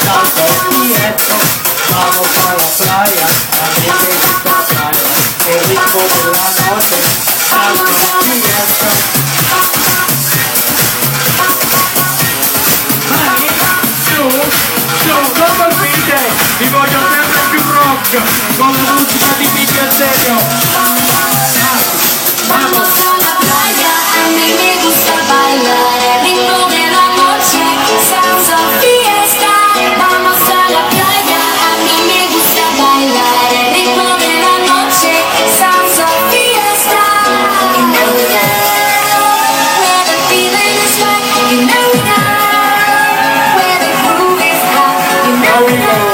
salto y esto. Vamos a la playa, a mí me gusta playa, el ritmo de la noche, salto y esto. Come il DJ, vi voglio sempre più rock, con la musica di Michel Serio. Vamos a la playa, a mí me gusta bailar, el ritmo de la noche, salsa fiesta. Vamos a la playa, a mí me gusta bailar, el ritmo de la noche, salsa fiesta. You know we go, where the feeling is right. You know we go, where the groove is hot. You know we go.